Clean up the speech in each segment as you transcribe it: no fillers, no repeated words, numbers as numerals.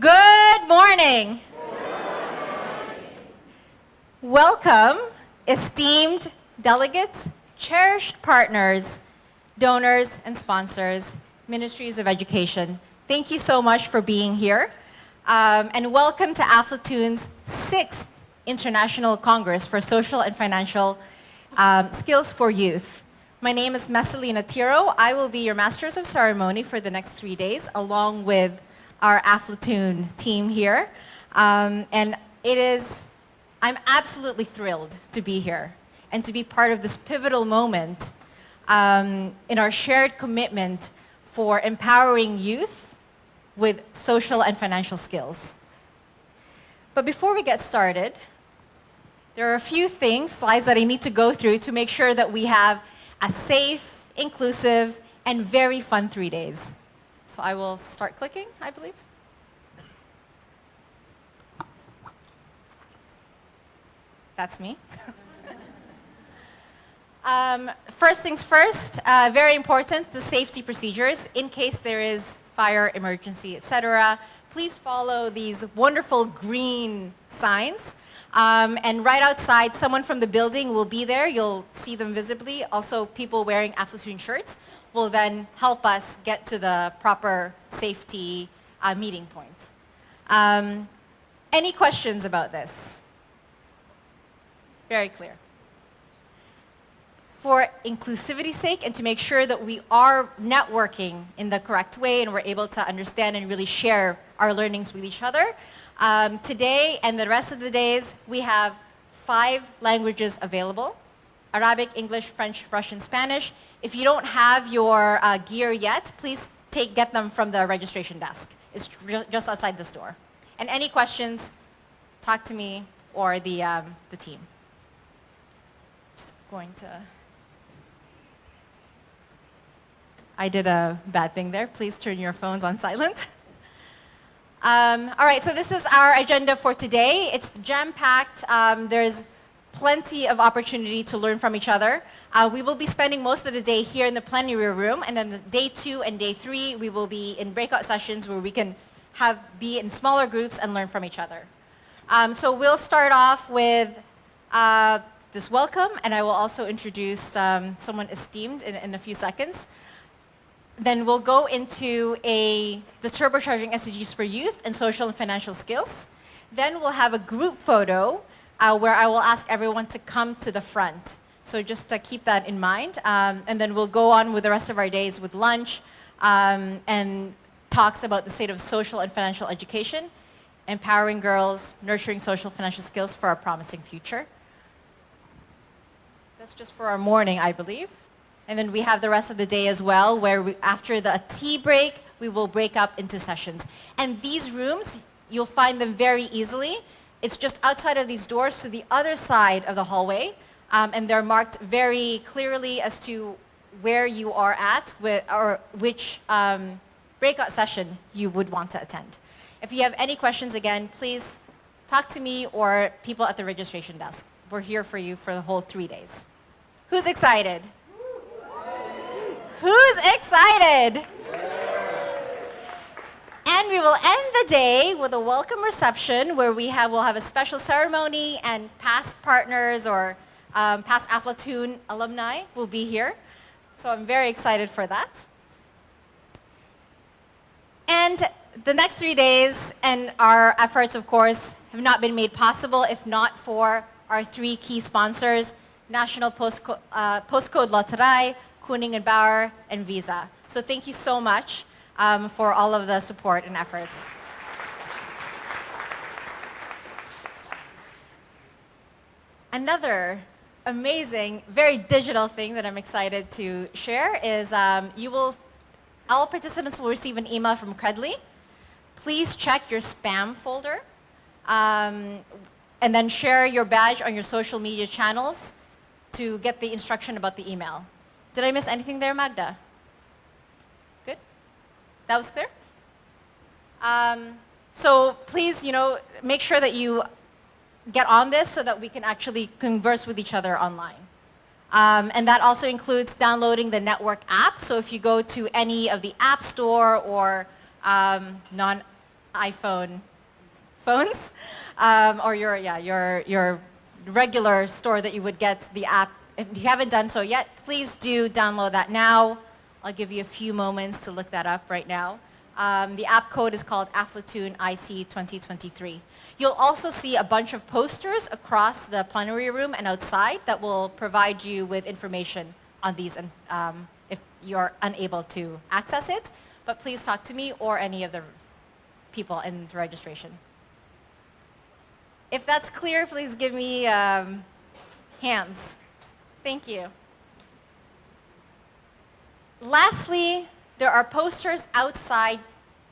Good morning. Welcome, esteemed delegates, cherished partners, donors, and sponsors, Ministries of Education. Thank you so much for being here. And welcome to Aflatoon's 6th International Congress for Social and Financial Skills for Youth. My name is Messalina Tiro. I will be your Masters of Ceremony for the next 3 days, along with our Aflatoon team here. And I'm absolutely thrilled to be here and to be part of this pivotal moment in our shared commitment for empowering youth with social and financial skills. But before we get started, there are a few slides that I need to go through to make sure that we have a safe, inclusive, and very fun 3 days. So I will start clicking, I believe. That's me. First things first, very important, the safety procedures. In case there is fire, emergency, etc., please follow these wonderful green signs. And right outside, someone from the building will be there. You'll see them visibly. Also, people wearing Aflatoon shirts will then help us get to the proper safety meeting point. Any questions about this? Very clear. For inclusivity's sake and to make sure that we are networking in the correct way and we're able to understand and really share our learnings with each other, today and the rest of the days, we have 5 languages available: Arabic, English, French, Russian, Spanish. If you don't have your gear yet, please get them from the registration desk. It's just outside this door. And any questions, talk to me or the team. Just going to... I did a bad thing there. Please turn your phones on silent. All right, so this is our agenda for today. It's jam-packed. There's plenty of opportunity to learn from each other. We will be spending most of the day here in the plenary room, and then the day 2 and day 3, we will be in breakout sessions where we can be in smaller groups and learn from each other. So we'll start off with this welcome, and I will also introduce someone esteemed in a few seconds. Then we'll go into the turbocharging SDGs for youth and social and financial skills. Then we'll have a group photo where I will ask everyone to come to the front. So just to keep that in mind. And then we'll go on with the rest of our days with lunch and talks about the state of social and financial education, empowering girls, nurturing social and financial skills for a promising future. That's just for our morning, I believe. And then we have the rest of the day as well, where after the tea break, we will break up into sessions. And these rooms, you'll find them very easily. It's just outside of these doors to the other side of the hallway. And they're marked very clearly as to where you are at or which breakout session you would want to attend. If you have any questions, again, please talk to me or people at the registration desk. We're here for you for the whole 3 days. Who's excited? Who's excited? And we will end the day with a welcome reception where we'll have a special ceremony and past partners or past Aflatoon alumni will be here. So I'm very excited for that. And the next 3 days and our efforts, of course, have not been made possible if not for our 3 key sponsors, National Postcode Lottery, Kuning and Bauer, and Visa. So thank you so much for all of the support and efforts. Another amazing, very digital thing that I'm excited to share is all participants will receive an email from Credly. Please check your spam folder and then share your badge on your social media channels to get the instruction about the email. Did I miss anything there, Magda? Good? That was clear? So please, make sure that you get on this so that we can actually converse with each other online. And that also includes downloading the network app. So if you go to any of the App Store or iPhone phones, or your regular store that you would get the app. If you haven't done so yet, please do download that now. I'll give you a few moments to look that up right now. The app code is called Aflatoon IC 2023. You'll also see a bunch of posters across the plenary room and outside that will provide you with information on these if you're unable to access it. But please talk to me or any of the people in the registration. If that's clear, please give me hands. Thank you. Lastly, there are posters outside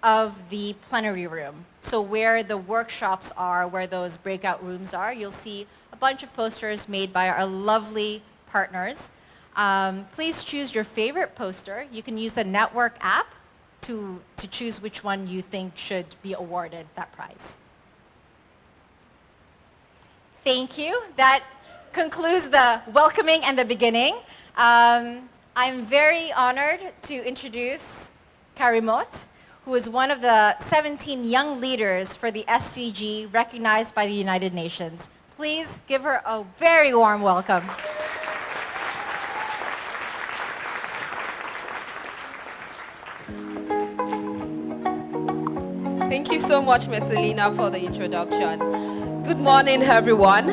of the plenary room. So where the workshops are, where those breakout rooms are, you'll see a bunch of posters made by our lovely partners. Please choose your favorite poster. You can use the network app to choose which one you think should be awarded that prize. Thank you. That concludes the welcoming and the beginning. I'm very honored to introduce Karimot, who is one of the 17 young leaders for the SDG recognized by the United Nations. Please give her a very warm welcome. Thank you so much, Ms. Selena, for the introduction. Good morning, everyone.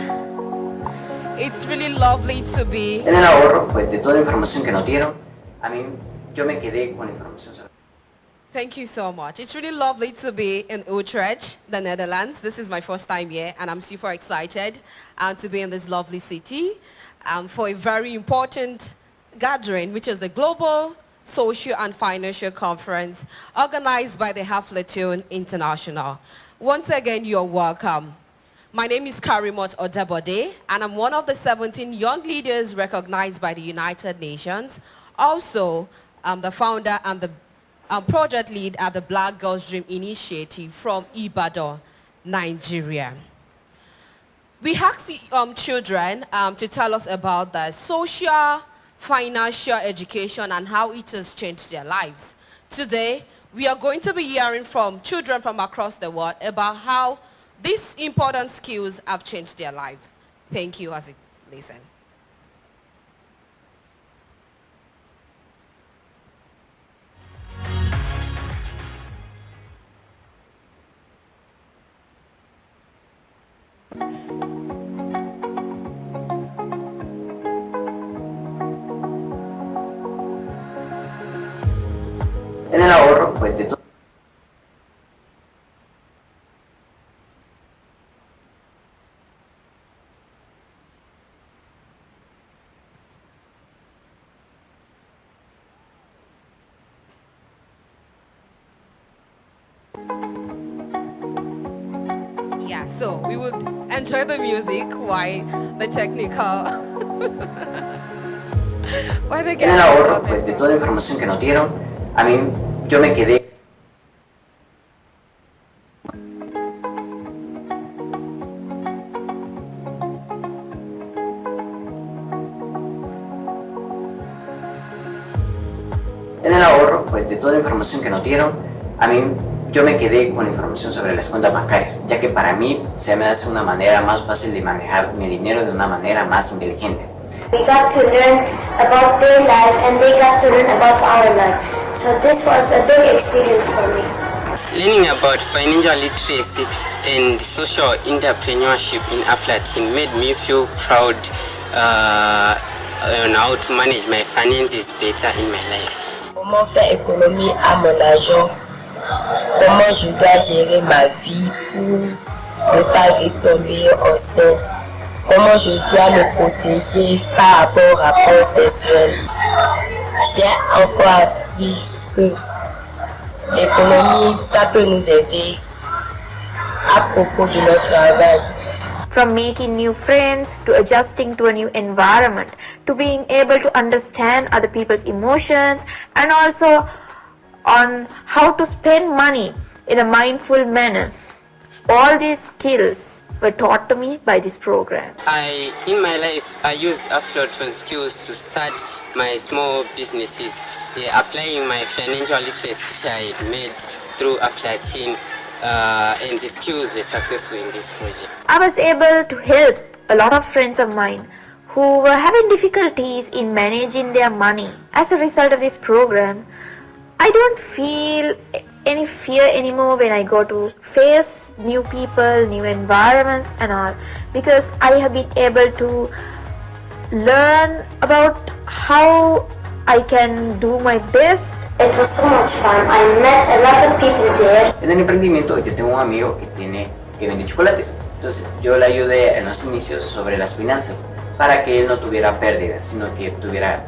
It's really lovely to be. En el ahorro, pues de toda la información que nos dieron, a mí yo me quedé con información sobre. Thank you so much. It's really lovely to be in Utrecht, the Netherlands. This is my first time here, and I'm super excited to be in this lovely city for a very important gathering, which is the Global Social and Financial Conference organized by the Aflatoon International. Once again, you're welcome. My name is Karimot Odebode, and I'm one of the 17 young leaders recognized by the United Nations. Also, I'm the founder and the project lead at the Black Girls Dream Initiative from Ibadan, Nigeria. We asked children to tell us about the social, financial education and how it has changed their lives. Today, we are going to be hearing from children from across the world about how these important skills have changed their life. Thank you as you listen. En el ahorro, pues de todo. Yeah, so we would enjoy the music while the technical while the En el ahorro, pues de toda la información que nos dieron, a mí yo me quedé. En el ahorro, pues de toda la información que nos dieron, a mí yo me quedé con la información sobre las cuentas bancarias, ya que para mí se me hace una manera más fácil de manejar mi dinero de una manera más inteligente. We got to learn about their life and they got to learn about our life. So this was a big experience for me. Learning about financial literacy and social entrepreneurship in Aflatoon made me feel proud on how to manage my finances better in my life. Comment faire économie à mon argent? Comment je dois gérer ma vie pour ne pas vite tomber enceinte? Comment je dois me protéger par rapport au rapport sexuel? J'ai encore appris que l'économie, ça peut nous aider à propos de notre travail. From making new friends, to adjusting to a new environment, to being able to understand other people's emotions, and also on how to spend money in a mindful manner. All these skills were taught to me by this program. In my life, I used Aflatoon skills to start my small businesses, applying my financial literacy I made through Aflatoon and the skills were successful in this project. I was able to help a lot of friends of mine who were having difficulties in managing their money. As a result of this program, I don't feel any fear anymore when I go to face new people, new environments and all, because I have been able to learn about how I can do my best. It was so much fun. I met a lot of people there. En el emprendimiento yo tengo un amigo que vende chocolates. Entonces yo le ayudé en los inicios sobre las finanzas para que él no tuviera pérdidas, sino que tuviera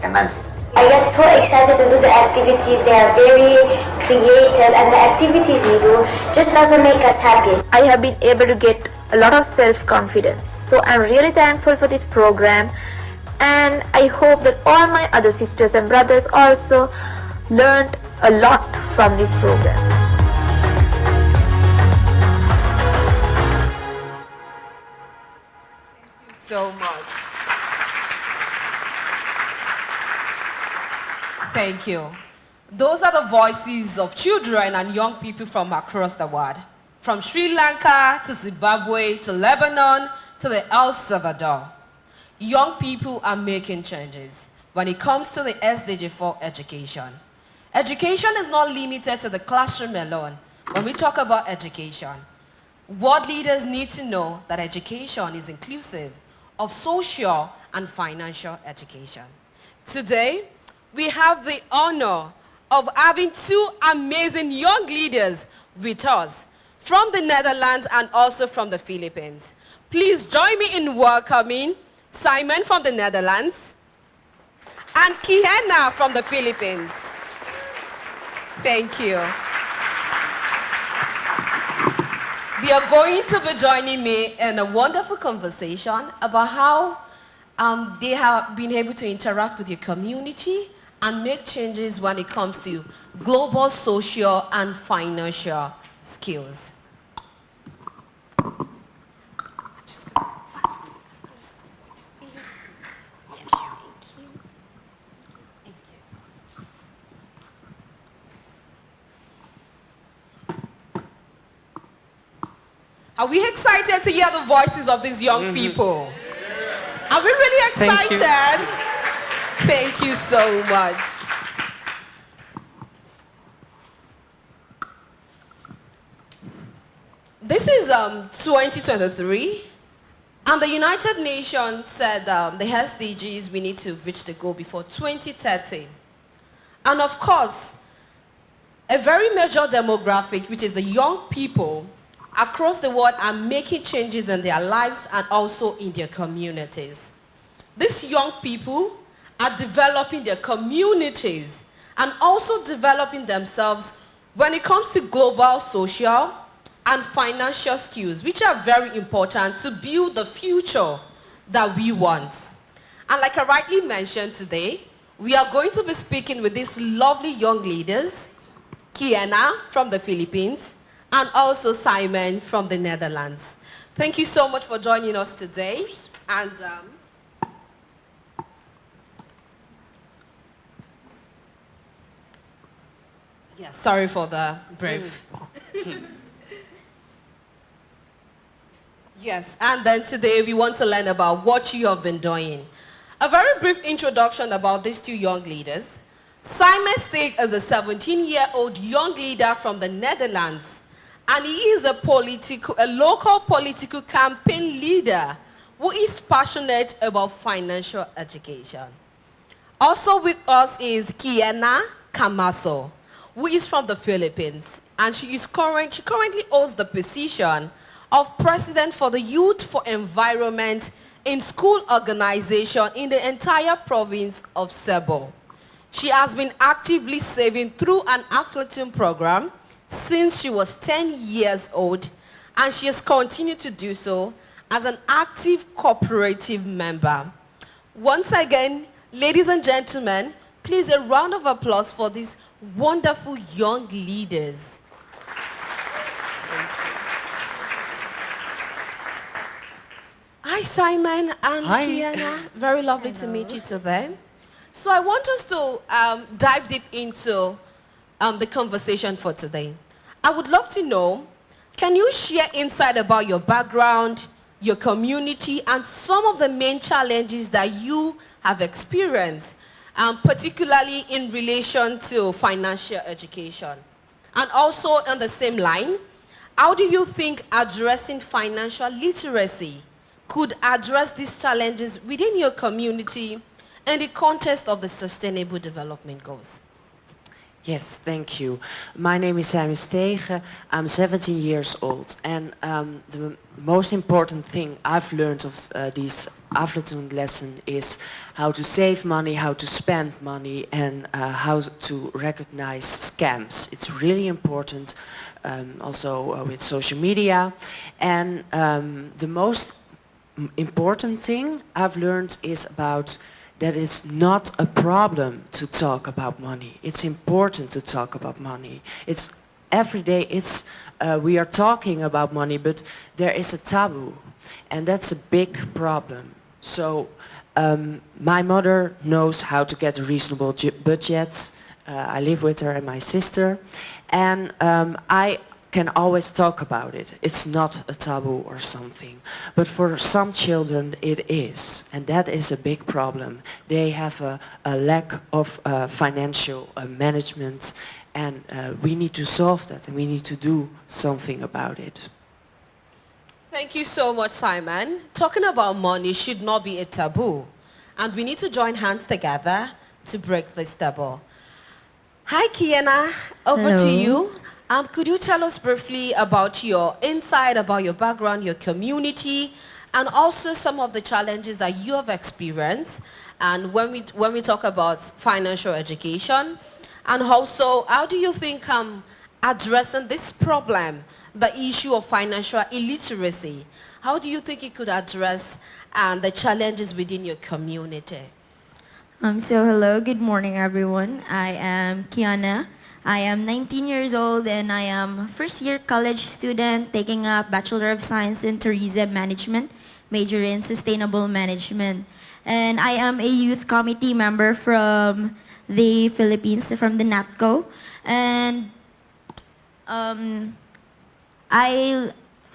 ganancias. I get so excited to do the activities. They are very creative, and the activities we do just doesn't make us happy. I have been able to get a lot of self-confidence. So I'm really thankful for this program, and I hope that all my other sisters and brothers also learned a lot from this program. So much. Thank you. Those are the voices of children and young people from across the world. From Sri Lanka to Zimbabwe to Lebanon to the El Salvador. Young people are making changes when it comes to the SDG 4 education. Education is not limited to the classroom alone. When we talk about education, world leaders need to know that education is inclusive of social and financial education. Today, we have the honor of having two amazing young leaders with us from the Netherlands and also from the Philippines. Please join me in welcoming Simon from the Netherlands and Kiana from the Philippines. Thank you. They are going to be joining me in a wonderful conversation about how they have been able to interact with your community and make changes when it comes to global, social, and financial skills. Are we excited to hear the voices of these young people? Are we really excited? Thank you so much. This is 2023, and the United Nations said the SDGs, we need to reach the goal before 2030. And of course, a very major demographic, which is the young people across the world, are making changes in their lives and also in their communities. These young people are developing their communities and also developing themselves when it comes to global, social, and financial skills, which are very important to build the future that we want. And like I rightly mentioned today, we are going to be speaking with these lovely young leaders, Kiana from the Philippines, and also Simon from the Netherlands. Thank you so much for joining us today. And yeah, sorry for the brief. Yes, and then today we want to learn about what you have been doing. A very brief introduction about these two young leaders. Simon Steeg is a 17-year-old young leader from the Netherlands, and he is a local political campaign leader who is passionate about financial education. Also with us is Kiana Camaso, who is from the Philippines, and she currently holds the position of President for the Youth for Environment in School Organization in the entire province of Cebu. She has been actively saving through an athletic program since she was 10 years old, and she has continued to do so as an active cooperative member. Once again, ladies and gentlemen, please a round of applause for these wonderful young leaders. Hi, Simon and Kiana. Very lovely to meet you today. So I want us to dive deep into the conversation for today. I would love to know, can you share insight about your background, your community, and some of the main challenges that you have experienced, particularly in relation to financial education? And also on the same line, how do you think addressing financial literacy could address these challenges within your community in the context of the Sustainable Development Goals? Yes, thank you. My name is Sammy Stegen. I'm 17 years old, and the most important thing I've learned of these Aflatun lesson is how to save money, how to spend money, and how to recognize scams. It's really important, also with social media. And the most important thing I've learned is about that it's not a problem to talk about money. It's important to talk about money. It's every day. We are talking about money, but there is a taboo, and that's a big problem. So my mother knows how to get a reasonable budget. I live with her and my sister, and I can always talk about it. It's not a taboo or something. But for some children it is, and that is a big problem. They have a lack of financial management, and we need to solve that, and we need to do something about it. Thank you so much, Simon. Talking about money should not be a taboo, and we need to join hands together to break this taboo. Hi, Kiana. Over to Hello. you. Could you tell us briefly about your insight, about your background, your community, and also some of the challenges that you have experienced, and when we talk about financial education, and also how do you think addressing this problem, the issue of financial illiteracy, how do you think it could address the challenges within your community? So hello, good morning everyone. I am Kiana. I am 19 years old and I am a first-year college student taking a Bachelor of Science in Tourism Management, major in Sustainable Management. And I am a youth committee member from the Philippines, from the NATCO. And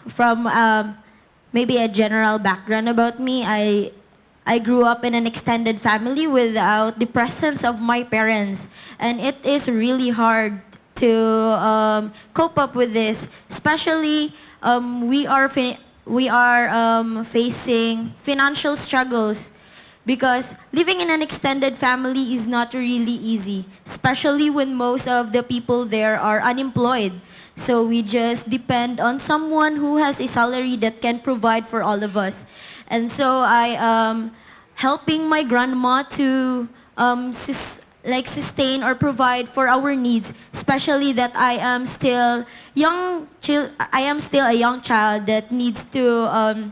from maybe a general background about me, I grew up in an extended family without the presence of my parents, and it is really hard to cope up with this. Especially, we are facing financial struggles because living in an extended family is not really easy, especially when most of the people there are unemployed. So we just depend on someone who has a salary that can provide for all of us. And so I am helping my grandma to sustain or provide for our needs, especially that I am still a young child that needs to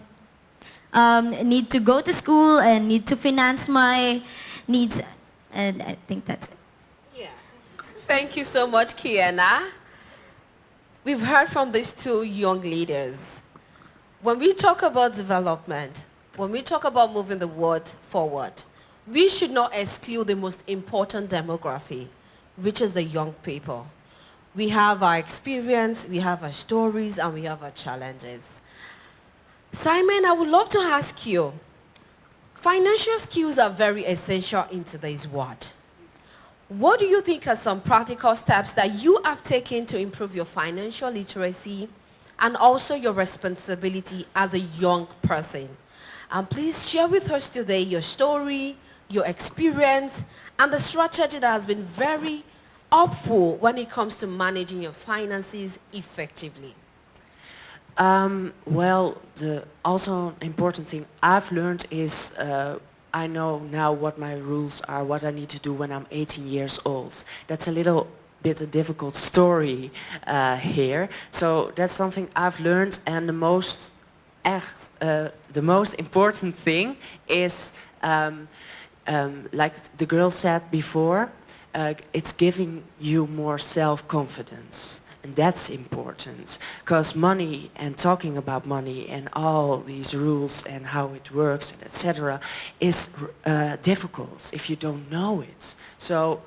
go to school and need to finance my needs, and I think that's it. Yeah. Thank you so much, Kiana. We've heard from these two young leaders. When we talk about development, when we talk about moving the world forward, we should not exclude the most important demography, which is the young people. We have our experience, we have our stories, and we have our challenges. Simon, I would love to ask you, financial skills are very essential in today's world. What do you think are some practical steps that you have taken to improve your financial literacy and also your responsibility as a young person? And please share with us today your story, your experience, and the strategy that has been very helpful when it comes to managing your finances effectively. Well, the also important thing I've learned is I know now what my rules are, what I need to do when I'm 18 years old. That's a little bit a difficult story here. So that's something I've learned, and the most important thing is, like the girl said before, it's giving you more self-confidence. And that's important, because money and talking about money and all these rules and how it works and etc. is difficult if you don't know it. So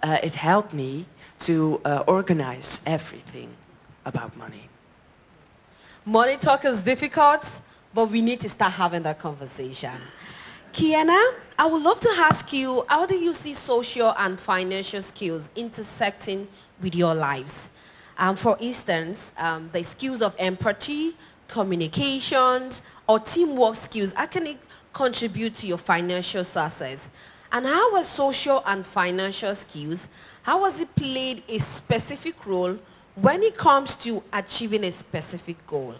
it helped me to organize everything. about money. Money talk is difficult, but we need to start having that conversation. Kiana, I would love to ask you, how do you see social and financial skills intersecting with your lives? For instance, the skills of empathy, communications, or teamwork skills, how can it contribute to your financial success? And how has social and financial skills, how has it played a specific role when it comes to achieving a specific goal?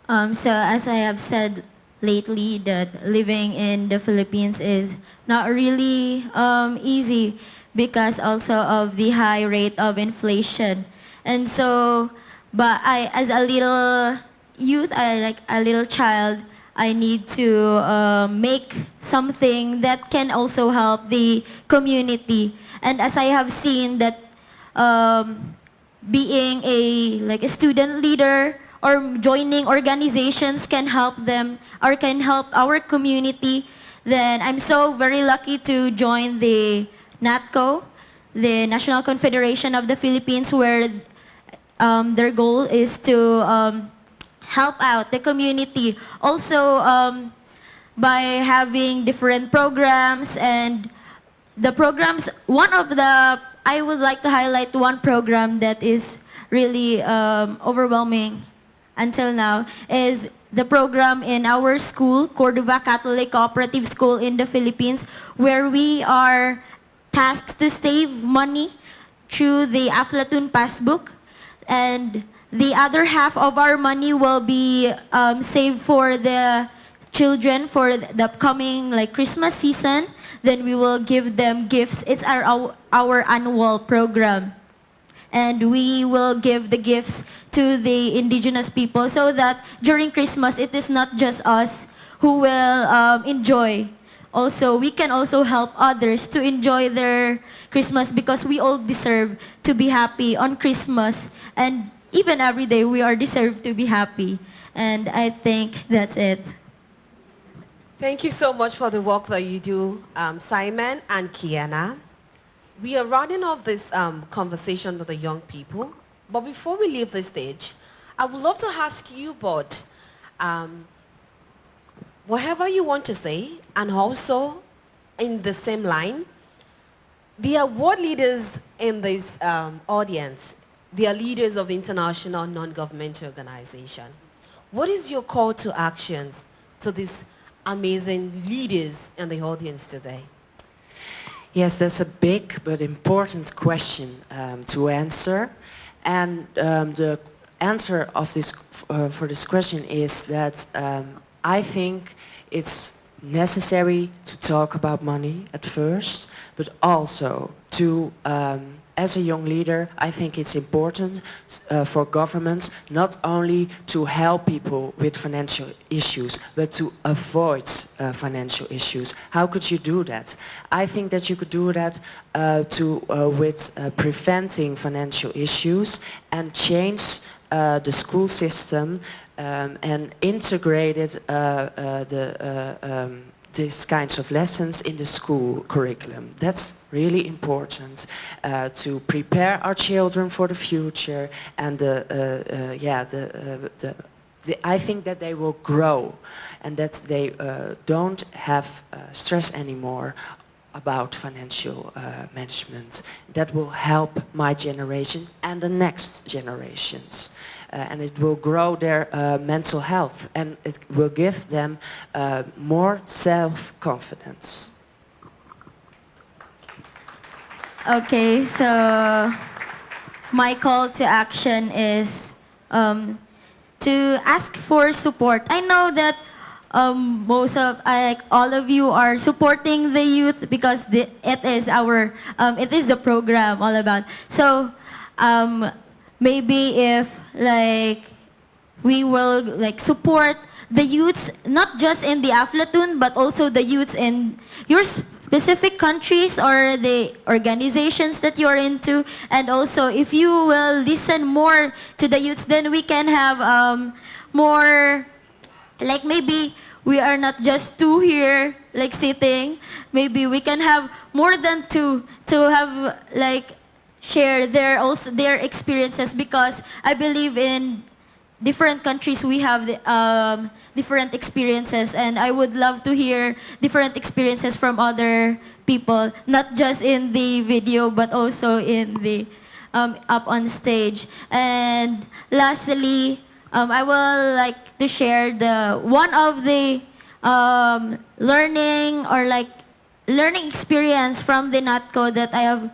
So as I have said lately, that living in the Philippines is not really easy because also of the high rate of inflation. And so, but I, as a little youth, like a little child, I need to make something that can also help the community. And as I have seen that being a student leader or joining organizations can help them or can help our community, then I'm so very lucky to join the NATCO, the National Confederation of the Philippines, where their goal is to help out the community. Also, by having different programs, and the programs, I would like to highlight one program that is really overwhelming until now, is the program in our school, Cordova Catholic Cooperative School in the Philippines, where we are tasked to save money through the Aflatun Passbook, and the other half of our money will be saved for the children for the upcoming Christmas season. Then we will give them gifts. It's our annual program. And we will give the gifts to the indigenous people so that during Christmas, it is not just us who will enjoy. Also, we can also help others to enjoy their Christmas, because we all deserve to be happy on Christmas. And even every day, we are deserved to be happy. And I think that's it. Thank you so much for the work that you do, Simon and Kiana. We are rounding off this conversation with the young people. But before we leave the stage, I would love to ask you both whatever you want to say, and also in the same line, the award leaders in this audience, they are leaders of international non-governmental organization. What is your call to actions to these amazing leaders in the audience today? Yes, that's a big but important question to answer. And the answer of this, for this question is that I think it's necessary to talk about money at first, but also to, as a young leader, I think it's important for governments not only to help people with financial issues, but to avoid financial issues. How could you do that? I think that you could do that with preventing financial issues and change the school system and integrated these kinds of lessons in the school curriculum. That's really important to prepare our children for the future, and I think that they will grow and that they don't have stress anymore about financial management. That will help my generation and the next generations. And it will grow their mental health, and it will give them more self-confidence. Okay, so my call to action is to ask for support. I know that all of you are supporting the youth because it is the program all about. So maybe if we will support the youths, not just in the Aflatun, but also the youths in your specific countries or the organizations that you're into. And also, if you will listen more to the youths, then we can have more, maybe we are not just two here, sitting. Maybe we can have more than two to have, share their experiences, because I believe in different countries we have different experiences, and I would love to hear different experiences from other people, not just in the video but also in the up on stage. And lastly, I will like to share the one of the learning experience from the NATCO that I have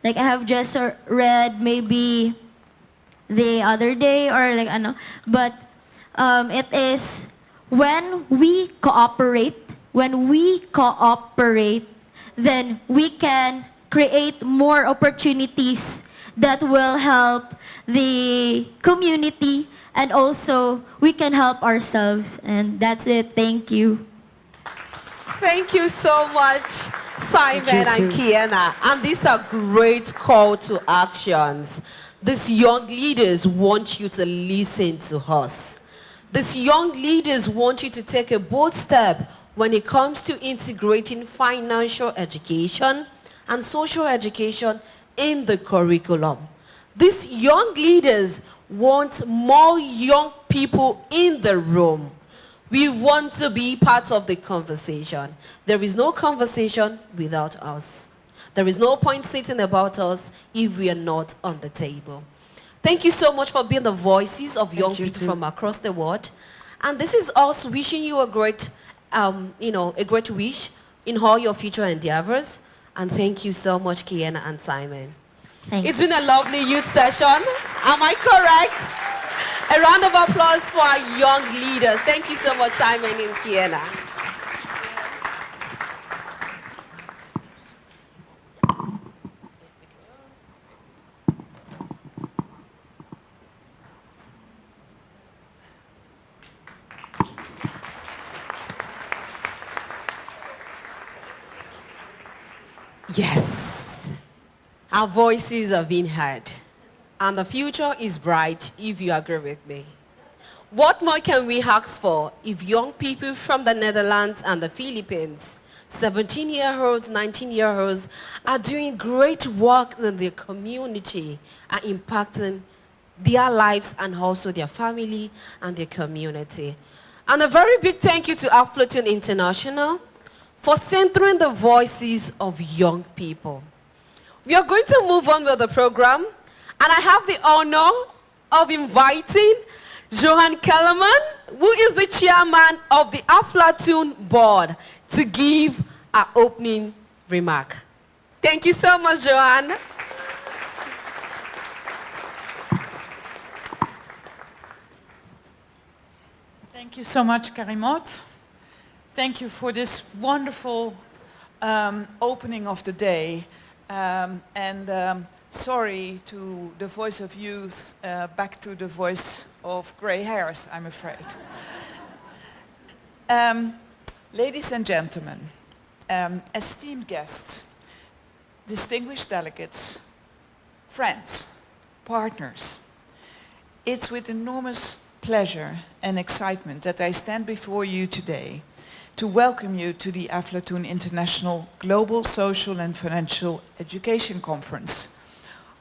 I have just read maybe the other day, or but it is when we cooperate, then we can create more opportunities that will help the community, and also we can help ourselves. And that's it. Thank you. Thank you so much, Simon and Kiana. And these are great call to actions. These young leaders want you to listen to us. These young leaders want you to take a bold step when it comes to integrating financial education and social education in the curriculum. These young leaders want more young people in the room. We want to be part of the conversation. There is no conversation without us. There is no point sitting about us if we are not on the table. Thank you so much for being the voices of young people from across the world. And this is us wishing you a great, a great wish in all your future endeavors. And thank you so much, Kiana and Simon. It's been a lovely youth session. Am I correct? A round of applause for our young leaders. Thank you so much, Simon and Kiana. Yes, our voices are being heard. And the future is bright, if you agree with me. What more can we ask for if young people from the Netherlands and the Philippines, 17-year-olds, 19-year-olds, are doing great work in their community, are impacting their lives and also their family and their community. And a very big thank you to Aflatoon International for centering the voices of young people. We are going to move on with the program. And I have the honor of inviting Johan Kellerman, who is the chairman of the Aflatoon board, to give an opening remark. Thank you so much, Johan. Thank you so much, Karimot. Thank you for this wonderful opening of the day. Sorry to the voice of youth, back to the voice of grey hairs, I'm afraid. Ladies and gentlemen, esteemed guests, distinguished delegates, friends, partners, it's with enormous pleasure and excitement that I stand before you today to welcome you to the Aflatoon International Global Social and Financial Education Conference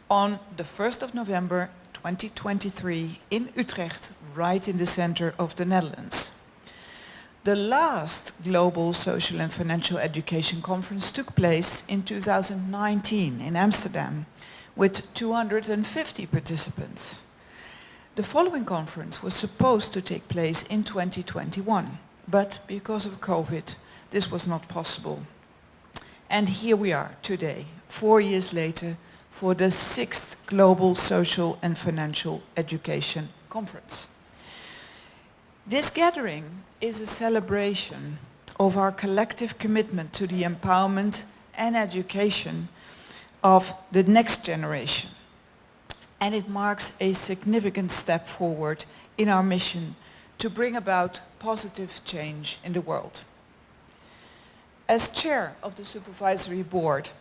on the 1st of November 2023 in Utrecht, right in the center of the Netherlands. The last Global Social and Financial Education Conference took place in 2019 in Amsterdam with 250 participants. The following conference was supposed to take place in 2021, but because of COVID, this was not possible. And here we are today, 4 years later, for the 6th Global Social and Financial Education Conference. This gathering is a celebration of our collective commitment to the empowerment and education of the next generation. And it marks a significant step forward in our mission to bring about positive change in the world. As chair of the supervisory board,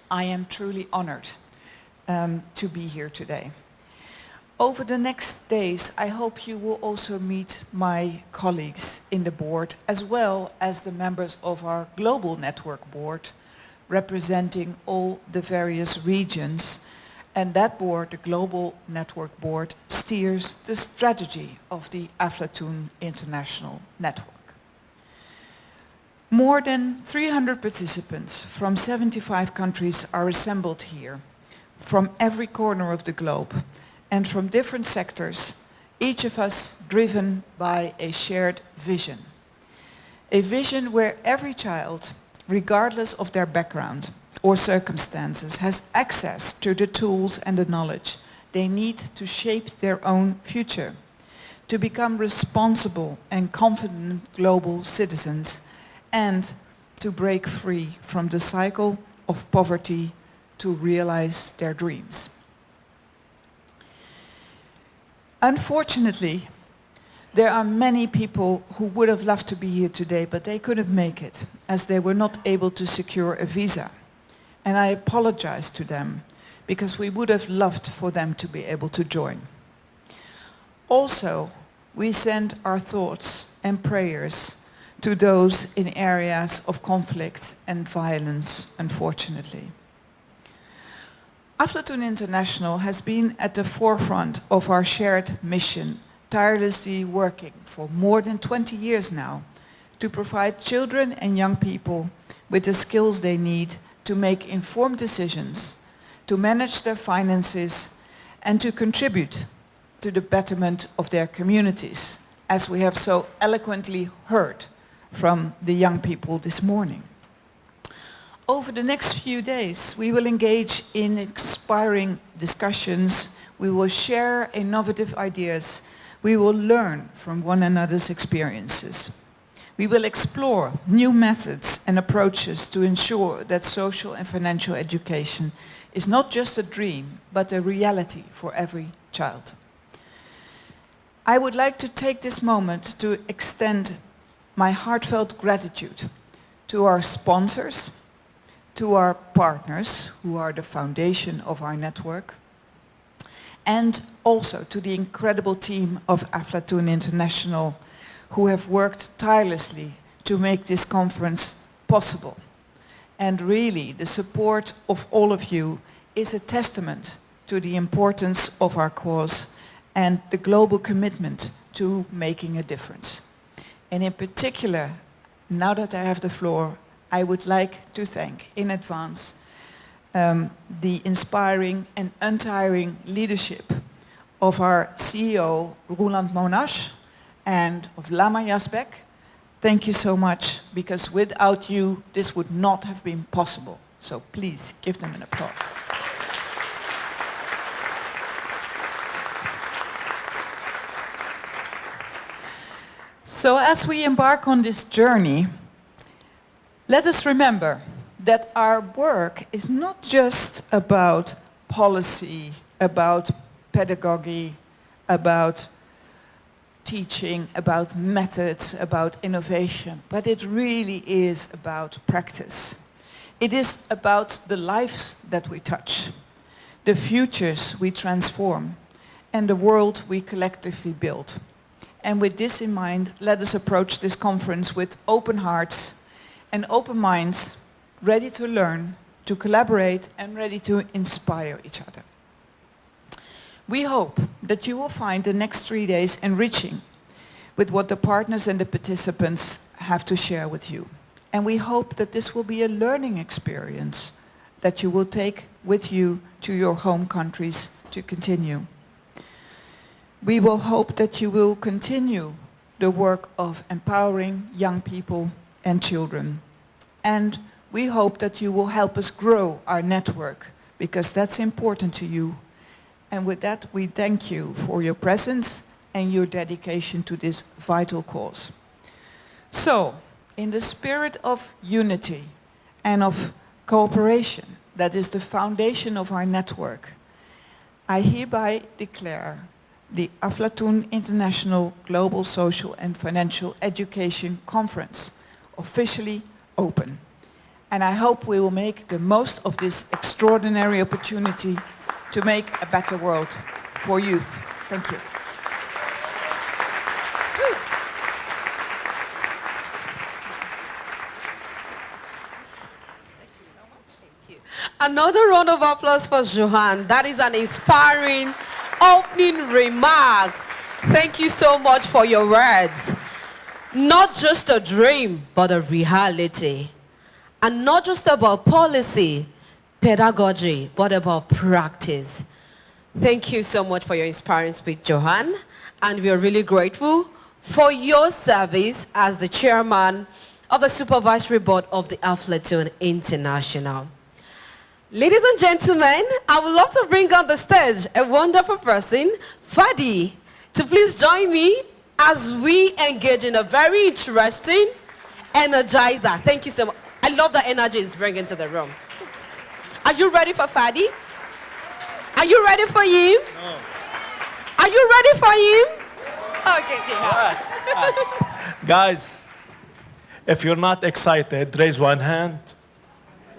I am truly honored to be here today. Over the next days, I hope you will also meet my colleagues in the board, as well as the members of our global network board, representing all the various regions. And that board, the Global Network Board, steers the strategy of the Aflatoon International Network. More than 300 participants from 75 countries are assembled here, from every corner of the globe, and from different sectors, each of us driven by a shared vision. A vision where every child, regardless of their background or circumstances, has access to the tools and the knowledge they need to shape their own future, to become responsible and confident global citizens, and to break free from the cycle of poverty to realize their dreams. Unfortunately, there are many people who would have loved to be here today, but they couldn't make it, as they were not able to secure a visa. And I apologize to them, because we would have loved for them to be able to join. Also, we send our thoughts and prayers to those in areas of conflict and violence, unfortunately. Aflatoon International has been at the forefront of our shared mission, tirelessly working for more than 20 years now to provide children and young people with the skills they need to make informed decisions, to manage their finances, and to contribute to the betterment of their communities, as we have so eloquently heard from the young people this morning. Over the next few days, we will engage in inspiring discussions, we will share innovative ideas, we will learn from one another's experiences. We will explore new methods and approaches to ensure that social and financial education is not just a dream, but a reality for every child. I would like to take this moment to extend my heartfelt gratitude to our sponsors, to our partners, who are the foundation of our network, and also to the incredible team of Aflatoon International, who have worked tirelessly to make this conference possible. And really, the support of all of you is a testament to the importance of our cause and the global commitment to making a difference. And in particular, now that I have the floor, I would like to thank in advance the inspiring and untiring leadership of our CEO, Roland Monash, and of Lama Yazbek. Thank you so much, because without you, this would not have been possible. So please give them an applause. So as we embark on this journey, let us remember that our work is not just about policy, about pedagogy, about teaching, about methods, about innovation, but it really is about practice. It is about the lives that we touch, the futures we transform, and the world we collectively build. And with this in mind, let us approach this conference with open hearts and open minds, ready to learn, to collaborate, and ready to inspire each other. We hope that you will find the next 3 days enriching with what the partners and the participants have to share with you. And we hope that this will be a learning experience that you will take with you to your home countries to continue. We will hope that you will continue the work of empowering young people and children. And we hope that you will help us grow our network, because that's important to you. And with that, we thank you for your presence and your dedication to this vital cause. So, in the spirit of unity and of cooperation, that is the foundation of our network, I hereby declare the Aflatoon International Global Social and Financial Education Conference officially open. And I hope we will make the most of this extraordinary opportunity to make a better world for youth. Thank you. Thank you so much. Another round of applause for Johan. That is an inspiring opening remark. Thank you so much for your words. Not just a dream, but a reality. And not just about policy, pedagogy, but about practice. Thank you so much for your inspiring speech, Johan. And we are really grateful for your service as the chairman of the supervisory board of the Aflatoon International. Ladies and gentlemen, I would love to bring on the stage a wonderful person, Fadi, to please join me as we engage in a very interesting energizer. Thank you so much. I love the energy it's bringing to the room. Are you ready for Fadi? Are you ready for him? No. Are you ready for him? Okay, yeah. Guys, if you're not excited, raise one hand.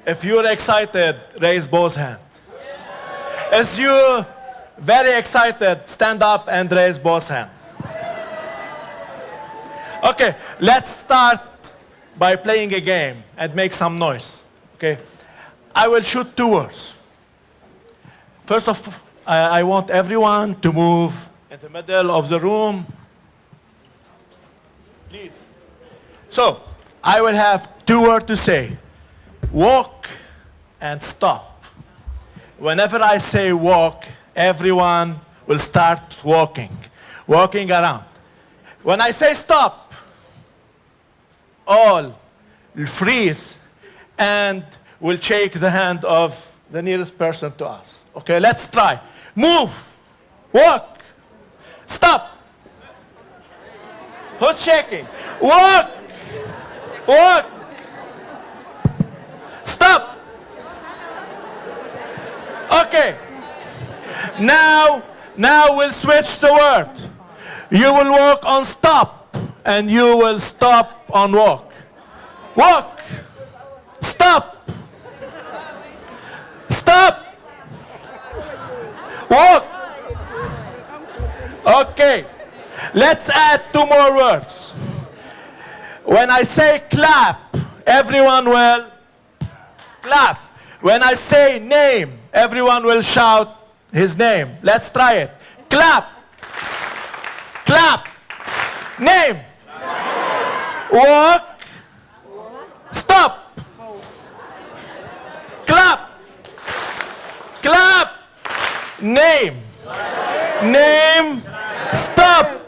If you're excited, raise both hands. As you very excited, stand up and raise both hands. Okay, let's start by playing a game and make some noise. Okay, I will shoot 2 words. First of all, I want everyone to move in the middle of the room. Please. So, I will have 2 words to say. Walk and stop. Whenever I say walk, everyone will start walking around. When I say stop, all will freeze and will shake the hand of the nearest person to us. Okay, let's try. Move, walk, stop. Who's shaking? Walk, walk. Stop. Okay. Now we'll switch the word. You will walk on stop and you will stop on walk. Walk. Stop. Stop. Walk. Okay. Let's add 2 more words. When I say clap, everyone will clap. When I say name, everyone will shout his name. Let's try it. Clap. Clap. Name. Walk. Stop. Clap. Clap. Name. Name. Stop.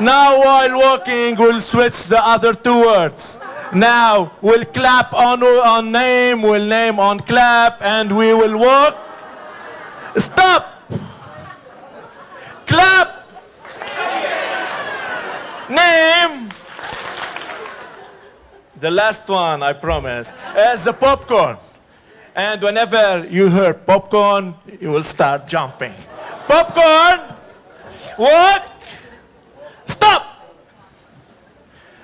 Now while walking, we'll switch the other 2 words. Now we'll clap on name, we'll name on clap, and we will walk. Stop. Clap. Name. The last one, I promise, is the popcorn. And whenever you hear popcorn, you will start jumping. Popcorn. Walk. Stop.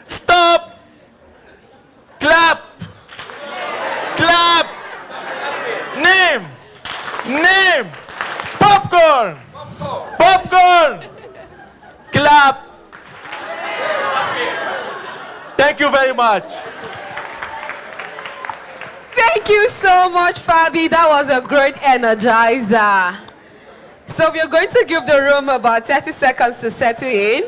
Stop. Clap. Clap. Name. Name. Popcorn. Popcorn. Clap. Thank you very much. Thank you so much, Fadi. That was a great energizer. So we're going to give the room about 30 seconds to settle in.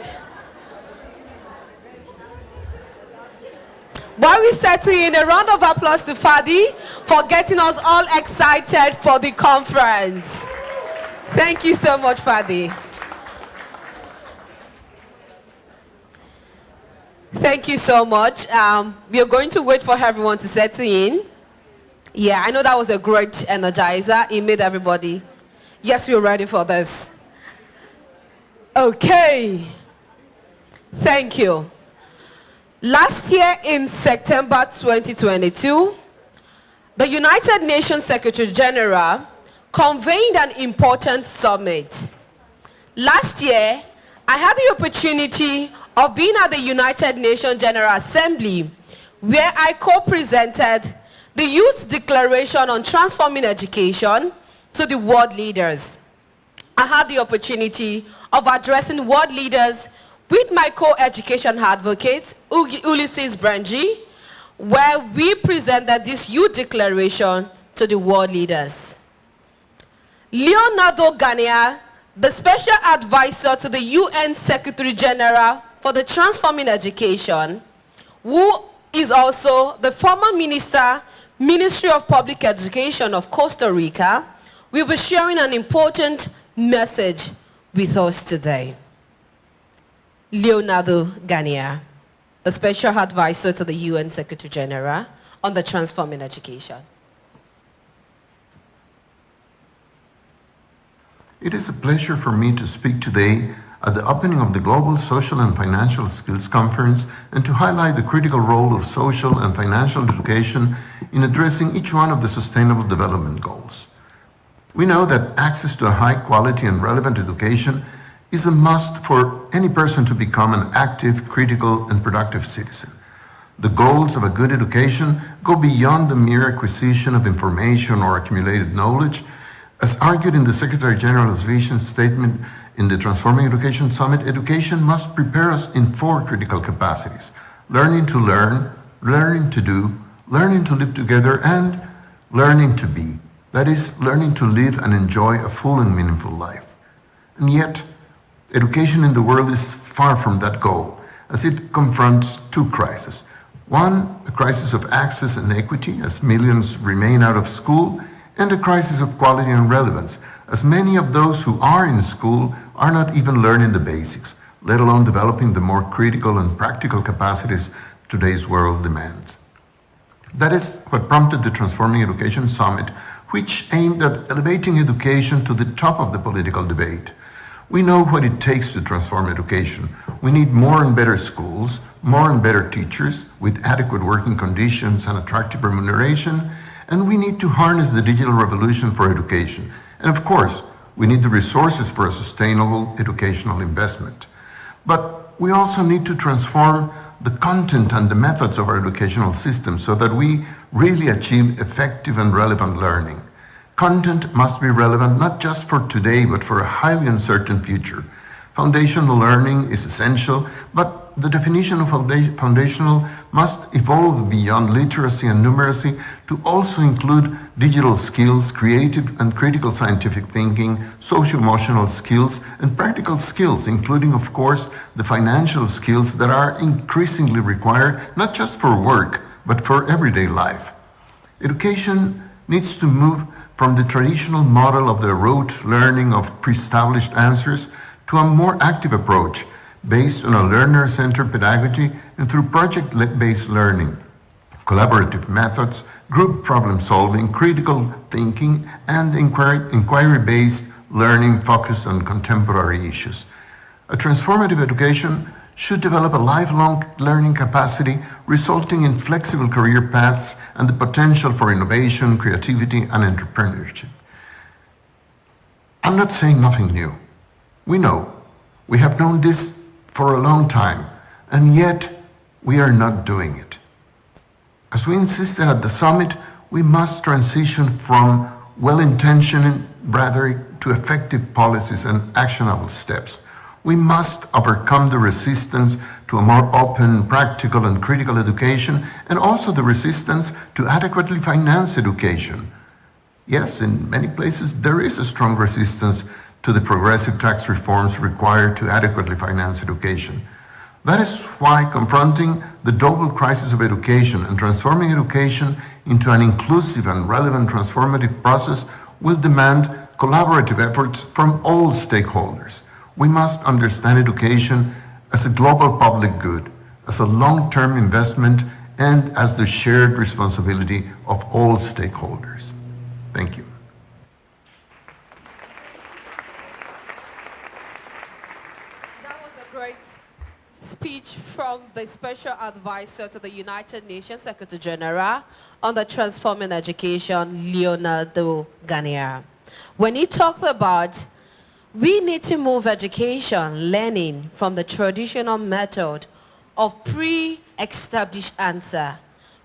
While we settle in, a round of applause to Fadi for getting us all excited for the conference. Thank you so much, Fadi. Thank you so much. We are going to wait for everyone to settle in. Yeah, I know that was a great energizer. It made everybody, yes, we're ready for this. Okay. Thank you. Last year in September 2022, the United Nations Secretary General convened an important summit. Last year, I had the opportunity of being at the United Nations General Assembly, where I co-presented the Youth Declaration on Transforming Education to the world leaders. I had the opportunity of addressing world leaders with my co-education advocate, Ulysses Branji, where we presented this youth declaration to the world leaders. Leonardo Gania, the special advisor to the UN Secretary General for the Transforming Education, who is also the former minister, Ministry of Public Education of Costa Rica, will be sharing an important message with us today. Leonardo Gania, the special advisor to the UN Secretary General on the Transforming Education. It is a pleasure for me to speak today at the opening of the Global Social and Financial Skills Conference and to highlight the critical role of social and financial education in addressing each one of the Sustainable Development Goals. We know that access to a high quality and relevant education is a must for any person to become an active, critical, and productive citizen. The goals of a good education go beyond the mere acquisition of information or accumulated knowledge. As argued in the Secretary General's vision statement in the Transforming Education Summit, education must prepare us in 4 critical capacities: learning to learn, learning to do, learning to live together, and learning to be. That is, learning to live and enjoy a full and meaningful life. And yet, education in the world is far from that goal, as it confronts 2 crises. One, a crisis of access and equity, as millions remain out of school, and a crisis of quality and relevance, as many of those who are in school are not even learning the basics, let alone developing the more critical and practical capacities today's world demands. That is what prompted the Transforming Education Summit, which aimed at elevating education to the top of the political debate. We know what it takes to transform education. We need more and better schools, more and better teachers with adequate working conditions and attractive remuneration, and we need to harness the digital revolution for education. And of course, we need the resources for a sustainable educational investment. But we also need to transform the content and the methods of our educational system so that we really achieve effective and relevant learning. Content must be relevant not just for today, but for a highly uncertain future. Foundational learning is essential, but the definition of foundational must evolve beyond literacy and numeracy to also include digital skills, creative and critical scientific thinking, socio-emotional skills, and practical skills, including, of course, the financial skills that are increasingly required not just for work, but for everyday life. Education needs to move from the traditional model of the rote learning of pre-established answers to a more active approach based on a learner-centered pedagogy and through project-based learning, collaborative methods, group problem-solving, critical thinking, and inquiry-based learning focused on contemporary issues. A transformative education should develop a lifelong learning capacity resulting in flexible career paths and the potential for innovation, creativity, and entrepreneurship. I'm not saying nothing new. We know. We have known this for a long time, and yet we are not doing it. As we insisted at the summit, we must transition from well-intentioned rhetoric to effective policies and actionable steps. We must overcome the resistance to a more open, practical, and critical education, and also the resistance to adequately finance education. Yes, in many places there is a strong resistance to the progressive tax reforms required to adequately finance education. That is why confronting the double crisis of education and transforming education into an inclusive and relevant transformative process will demand collaborative efforts from all stakeholders. We must understand education as a global public good, as a long-term investment, and as the shared responsibility of all stakeholders. Thank you. Speech from the Special Advisor to the United Nations Secretary General on the Transforming Education, Leonardo Gania. When he talked about we need to move education, learning from the traditional method of pre-established answer.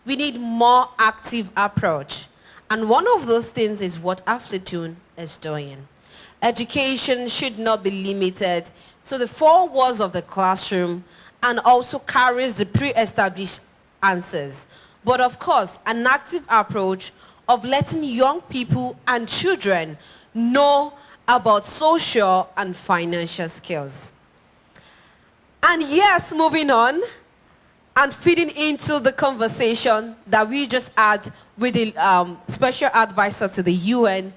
We need more active approach. And one of those things is what Aflatun is doing. Education should not be limited to the 4 walls of the classroom and also carries the pre-established answers. but of course, an active approach of letting young people and children know about social and financial skills. And yes, moving on and feeding into the conversation that we just had with the Special Advisor to the UN,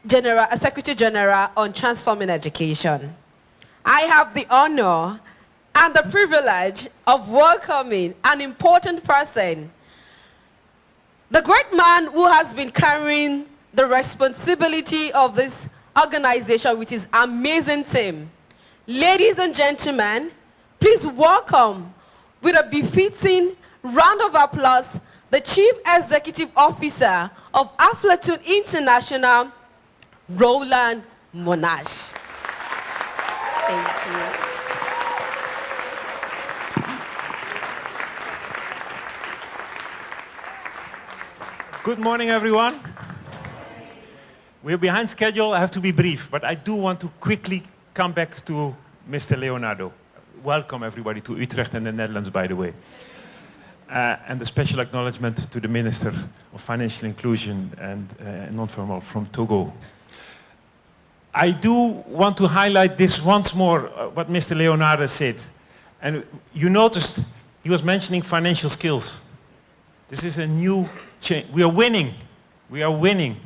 Secretary General on Transforming Education. I have the honor and the privilege of welcoming an important person, the great man who has been carrying the responsibility of this organization with his amazing team. Ladies and gentlemen, please welcome with a befitting round of applause the Chief Executive Officer of Aflatun International, Roland Monash. Thank you. Good morning, everyone. We're behind schedule. I have to be brief, but I do want to quickly come back to Mr. Leonardo. Welcome, everybody, to Utrecht and the Netherlands, by the way. And a special acknowledgement to the Minister of Financial Inclusion and Non-Formal from Togo. I do want to highlight this once more, what Mr. Leonardo said. And you noticed he was mentioning financial skills. This is a new change. We are winning. We are winning.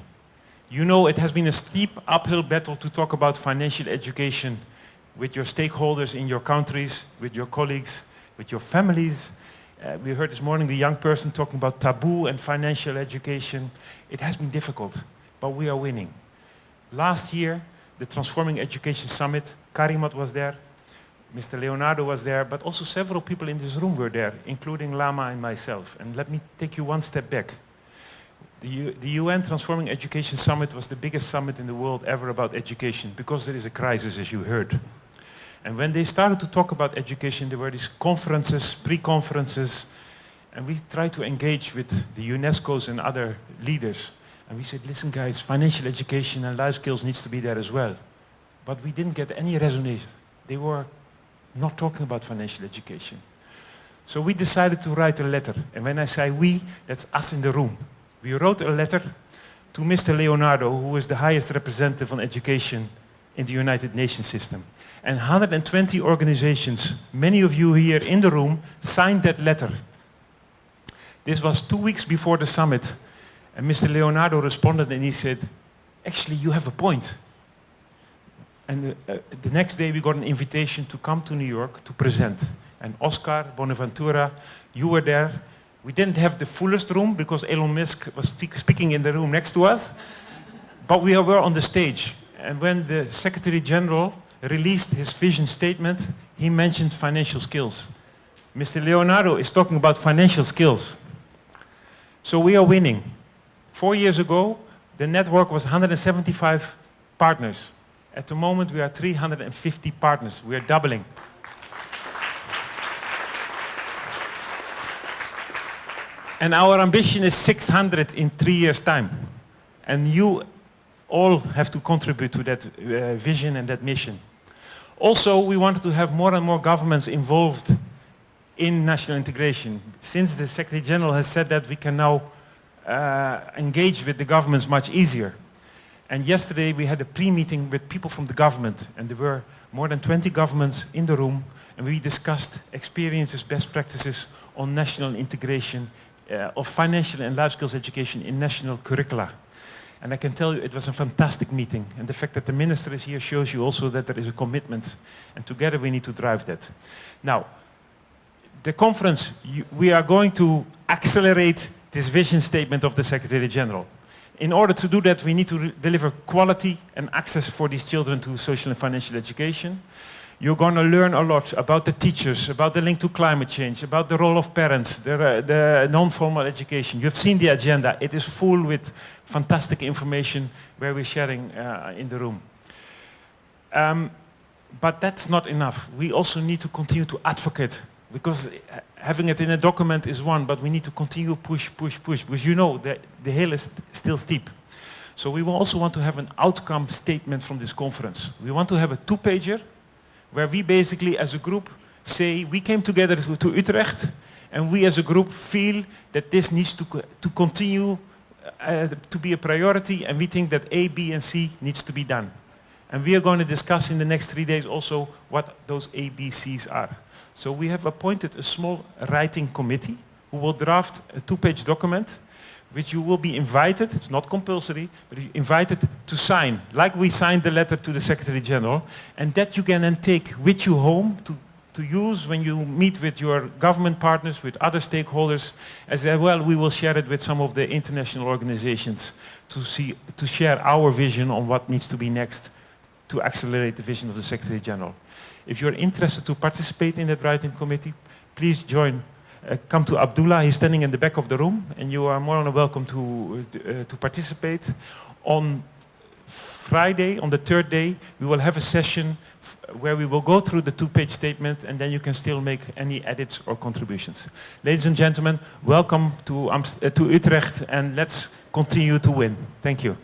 You know, it has been a steep uphill battle to talk about financial education with your stakeholders in your countries, with your colleagues, with your families. We heard this morning the young person talking about taboo and financial education. It has been difficult, but we are winning. Last year, the Transforming Education Summit, Karimat was there, Mr. Leonardo was there, but also several people in this room were there, including Lama and myself. And let me take you one step back. The UN Transforming Education Summit was the biggest summit in the world ever about education, because there is a crisis, as you heard. And when they started to talk about education, there were these conferences, pre-conferences, and we tried to engage with the UNESCO's and other leaders. And we said, listen guys, financial education and life skills needs to be there as well. But we didn't get any resonance. They were not talking about financial education. So we decided to write a letter. And when I say we, that's us in the room. We wrote a letter to Mr. Leonardo, who is the highest representative on education in the United Nations system. And 120 organizations, many of you here in the room, signed that letter. This was 2 weeks before the summit. And Mr. Leonardo responded and he said, actually, you have a point. And the next day we got an invitation to come to New York to present. And Oscar Bonaventura, you were there. We didn't have the fullest room because Elon Musk was speaking in the room next to us. But we were on the stage. And when the Secretary General released his vision statement, he mentioned financial skills. Mr. Leonardo is talking about financial skills. So we are winning. 4 years ago, the network was 175 partners. At the moment, we are 350 partners. We are doubling. And our ambition is 600 in 3 years' time. And you all have to contribute to that vision and that mission. Also, we wanted to have more and more governments involved in national integration. Since the Secretary General has said that, we can now engage with the governments much easier. And yesterday we had a pre-meeting with people from the government, and there were more than 20 governments in the room, and we discussed experiences, best practices on national integration of financial and life skills education in national curricula. And I can tell you it was a fantastic meeting, and the fact that the minister is here shows you also that there is a commitment, and together we need to drive that. Now, the conference, we are going to accelerate this vision statement of the Secretary General. In order to do that, we need to deliver quality and access for these children to social and financial education. You're going to learn a lot about the teachers, about the link to climate change, about the role of parents, the non-formal education. You've seen the agenda. It is full with fantastic information where we're sharing in the room. But that's not enough. We also need to continue to advocate, because having it in a document is one, but we need to continue push, because you know the hill is still steep. So we will also want to have an outcome statement from this conference. We want to have a 2-pager where we basically as a group say we came together to Utrecht And we as a group feel that this needs to continue to be a priority, and we think that A, B, and C needs to be done. And we are going to discuss in the next 3 days also what those A, B, C's are. So we have appointed a small writing committee who will draft a 2-page document which you will be invited, it's not compulsory, but you're invited to sign, like we signed the letter to the Secretary General, and that you can then take with you home to use when you meet with your government partners, with other stakeholders. As well, we will share it with some of the international organizations to share our vision on what needs to be next to accelerate the vision of the Secretary General. If you're interested to participate in that writing committee, please join. Come to Abdullah, he's standing in the back of the room, and you are more than welcome to participate. On Friday, on the 3rd day, we will have a session where we will go through the 2-page statement, and then you can still make any edits or contributions. Ladies and gentlemen, welcome to Utrecht, and let's continue to win. Thank you.